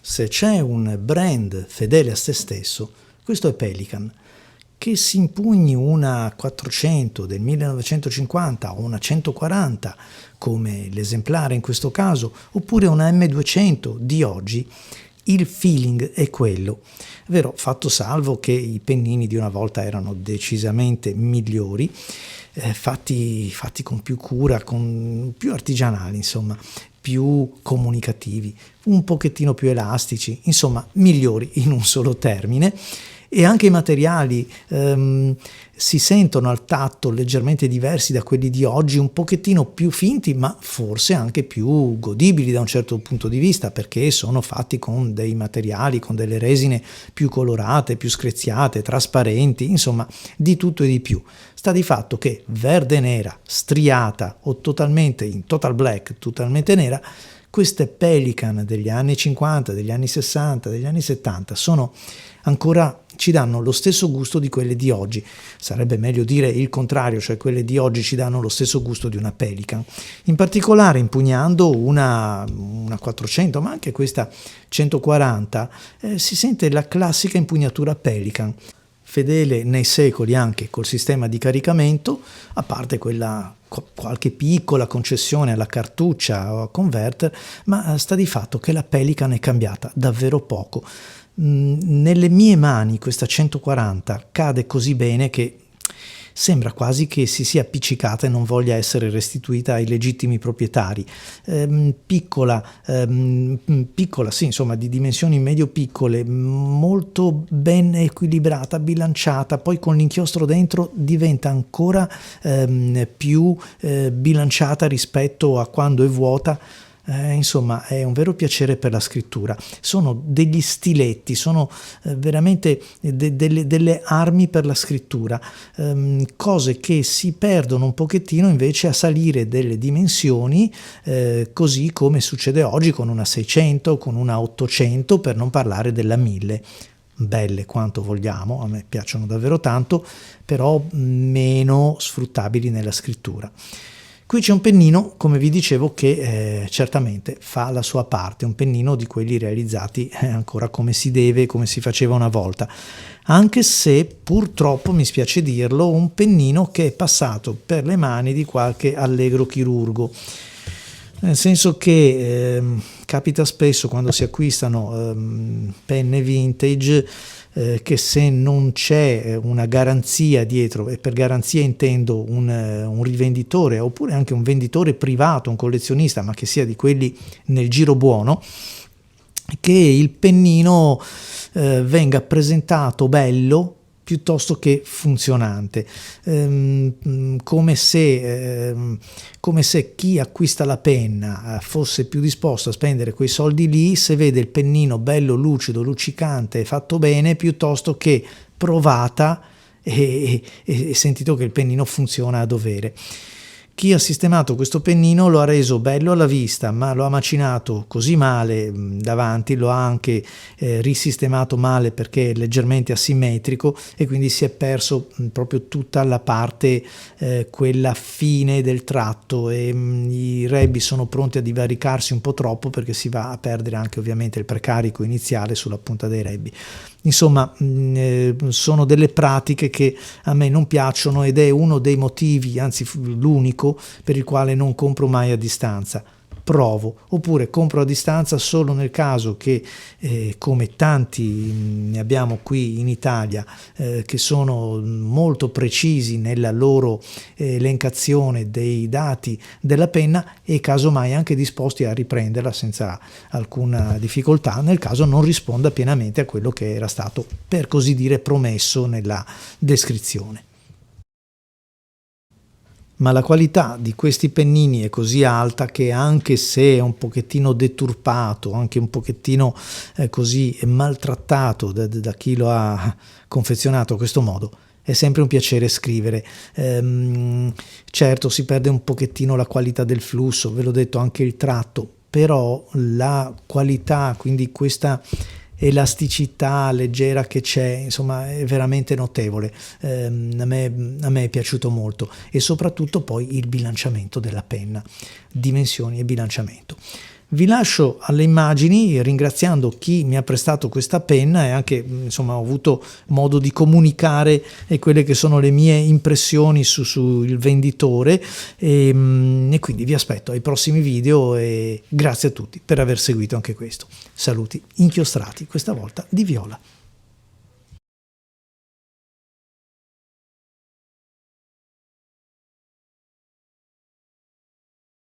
Se c'è un brand fedele a se stesso, questo è Pelikan. Che si impugni una 400 del 1950 o una 140 come l'esemplare in questo caso, oppure una M200 di oggi, il feeling è quello. Vero, fatto salvo che i pennini di una volta erano decisamente migliori, fatti con più cura, con più artigianali, insomma, più comunicativi, un pochettino più elastici, insomma migliori in un solo termine. E anche i materiali si sentono al tatto leggermente diversi da quelli di oggi, un pochettino più finti, ma forse anche più godibili da un certo punto di vista, perché sono fatti con dei materiali, con delle resine più colorate, più screziate, trasparenti, insomma di tutto e di più. Sta di fatto che verde nera, striata o totalmente in total black, totalmente nera, queste Pelikan degli anni 50, degli anni 60, degli anni 70 ci danno lo stesso gusto di quelle di oggi. Sarebbe meglio dire il contrario, cioè quelle di oggi ci danno lo stesso gusto di una Pelikan. In particolare impugnando una 400, ma anche questa 140, si sente la classica impugnatura Pelikan, fedele nei secoli anche col sistema di caricamento, a parte quella qualche piccola concessione alla cartuccia o a converter, ma sta di fatto che la Pelikan è cambiata davvero poco. Nelle mie mani questa 140 cade così bene che sembra quasi che si sia appiccicata e non voglia essere restituita ai legittimi proprietari. Piccola, sì, insomma, di dimensioni medio-piccole, molto ben equilibrata, bilanciata, poi con l'inchiostro dentro diventa ancora più bilanciata rispetto a quando è vuota. Insomma, è un vero piacere per la scrittura. Sono degli stiletti, sono veramente delle armi per la scrittura, cose che si perdono un pochettino invece a salire delle dimensioni, così come succede oggi con una 600, con una 800, per non parlare della 1000. Belle quanto vogliamo, a me piacciono davvero tanto, però meno sfruttabili nella scrittura. Qui c'è un pennino, come vi dicevo, che certamente fa la sua parte, un pennino di quelli realizzati ancora come si deve, come si faceva una volta, anche se purtroppo, mi spiace dirlo, un pennino che è passato per le mani di qualche allegro chirurgo, nel senso che capita spesso quando si acquistano penne vintage che se non c'è una garanzia dietro, e per garanzia intendo un rivenditore oppure anche un venditore privato, un collezionista, ma che sia di quelli nel giro buono, che il pennino venga presentato bello piuttosto che funzionante, come se chi acquista la penna fosse più disposto a spendere quei soldi lì se vede il pennino bello, lucido, luccicante e fatto bene, piuttosto che provata e sentito che il pennino funziona a dovere. Chi ha sistemato questo pennino lo ha reso bello alla vista, ma lo ha macinato così male davanti, lo ha anche risistemato male perché è leggermente asimmetrico e quindi si è perso proprio tutta la parte, quella fine del tratto, e i rebbi sono pronti a divaricarsi un po' troppo perché si va a perdere anche ovviamente il precarico iniziale sulla punta dei rebbi. Insomma, sono delle pratiche che a me non piacciono ed è uno dei motivi, anzi l'unico, per il quale non compro mai a distanza. Provo, oppure compro a distanza solo nel caso che, come tanti ne abbiamo qui in Italia, che sono molto precisi nella loro elencazione dei dati della penna e casomai anche disposti a riprenderla senza alcuna difficoltà, nel caso non risponda pienamente a quello che era stato, per così dire, promesso nella descrizione. Ma la qualità di questi pennini è così alta che, anche se è un pochettino deturpato, anche un pochettino così maltrattato da chi lo ha confezionato a questo modo, è sempre un piacere scrivere. Certo, si perde un pochettino la qualità del flusso, ve l'ho detto, anche il tratto, però la qualità, quindi questa elasticità leggera che c'è, insomma, è veramente notevole. A me è piaciuto molto, e soprattutto poi il bilanciamento della penna, dimensioni e bilanciamento. Vi lascio alle immagini ringraziando chi mi ha prestato questa penna e anche insomma ho avuto modo di comunicare quelle che sono le mie impressioni sul venditore e quindi vi aspetto ai prossimi video e grazie a tutti per aver seguito anche questo. Saluti inchiostrati, questa volta di Viola.